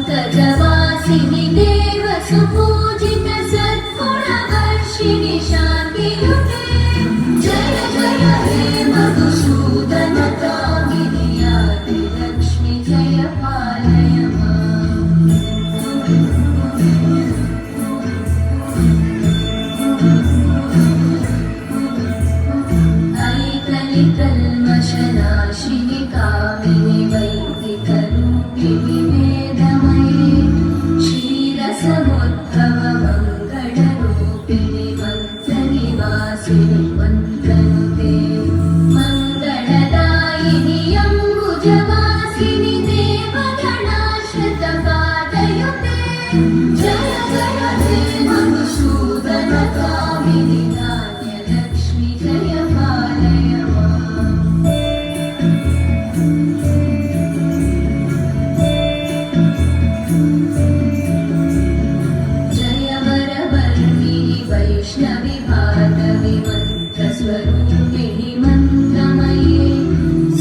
पंकजवासिनि देव सुपूजित सद्गुणवर्षिणि शान्तियुते जय जय हे मधुसूदन कामिनि आदिलक्ष्मि जय पालय माम् ऐकलिकल्मषनाशिनि कामिनि वैदिकरूपिणि वेदमये क्षीरसमुद्भव मङ्गलरूपिणि मन्त्रनिवासिनि मन्त्रनुते मङ्गलदायिनि अम्बुजवासिनि देवगणाश्रितपादयुते जय जय हे मधुसूदन कामिनि धान्यलक्ष्मि जय पालय माम् जय वरवर्णिनि वैष्णवि भार्गवि मन्त्रस्वरूपिणि मन्त्रमये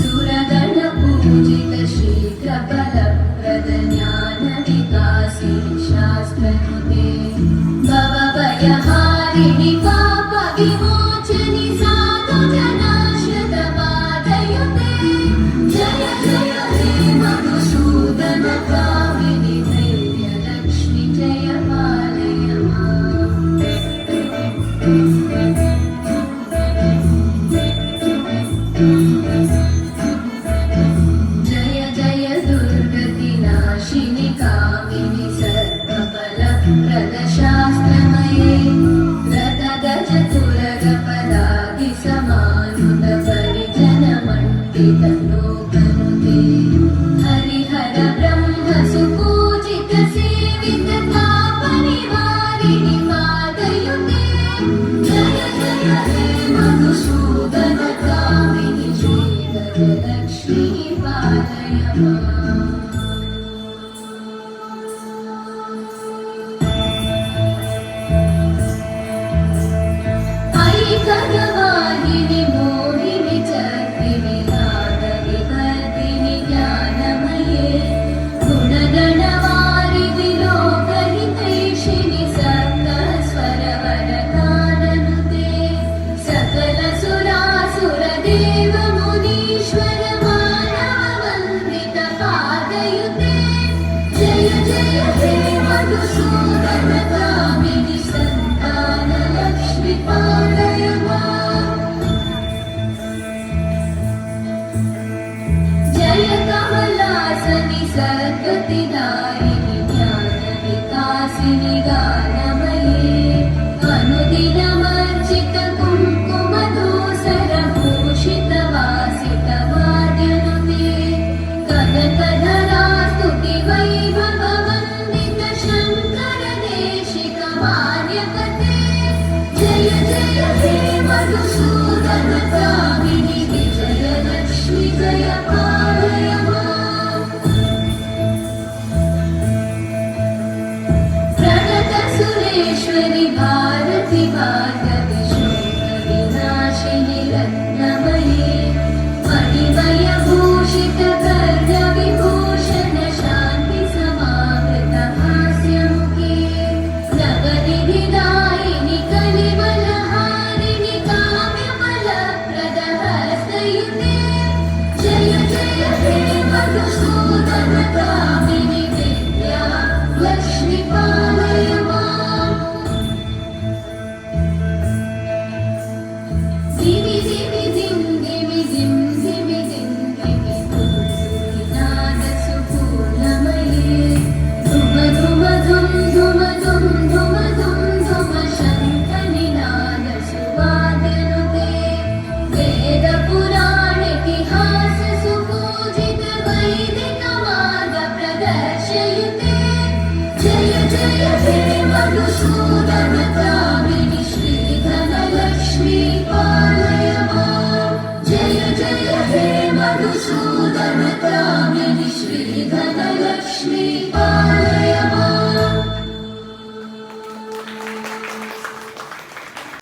सुरगणपूजित शीघ्रफलप्रद ज्ञानविकासिनि शास्त्रनुते भवभयहारिणि पापविमोचनि साधुजनाश्रितपादयुते जय जय हे मधुसूदन कामिनि धैर्यलक्ष्मि जय पालय माम् जय जय दुर्गतिनाशिनि कामिनि सर्वफलप्रदशास्त्रमये रतगजतुरगपदादिसमानुत परिजनमण्डितलोकनुते हरिहर ब्रह्म सुपूजित सेवित तापनिवारिणि पादयुते जय जय हे मधुसूदन कामिनि श्रीधरलक्ष्मि पालय माम् ऐकगवाहिनि मोहिनि चक्रिणि नादविवर्धिनि ज्ञानमये गुणगणवारिधि लोकहितैषिणि सप्तस्वरवरदाननुते सकलसुरासुरदेव मुनीश्वर मानववन्दित पादयुते जय जय हे मधुसूदन कामिनि सन्तानलक्ष्मि पालय माम् जय कमलासनि सद्गतिदायिनि ज्ञानविकासिनि गानमये अनुदिनमर्चित कुङ्कुमधूसरभूषित वासित वाद्यनुते कनकधरा स्तुति वैभववन्दित शङ्कर देशिक मान्यकते जय जय हे मधुसूदन कामिनि विजयलक्ष्मि जय पालय माम् प्रणतसुरेश्वरि भारति भार्गवि शोकविनाशिनि रत्नमये मणिमयभूषित कर्णविभूषण शान्ति समावृत हास्यमुखे नवनिधिदायिनि कलिवलहारिणि काम्यफलप्रद हस्तयुते जय जय हे मधुसूदन कामिनि विद्या लक्ष्मि पालय माम् दिवि दिवि दिं दिवि दिं दिवि दिं दिवि नादसुपूर्णमये धुम धुम धुम धुम धुम धुम धुम धुम शङ्खनिनादसुवाद्यनुते वेदपुराणेतिहास सुपूजित वैदिक मार्ग प्रदर्शयुते जय जय हे मधुसूदन कामिनि श्रीधरलक्ष्मि पालय माम् जय जय हे मधुसूदन कामिनि श्रीधरलक्ष्मि पालय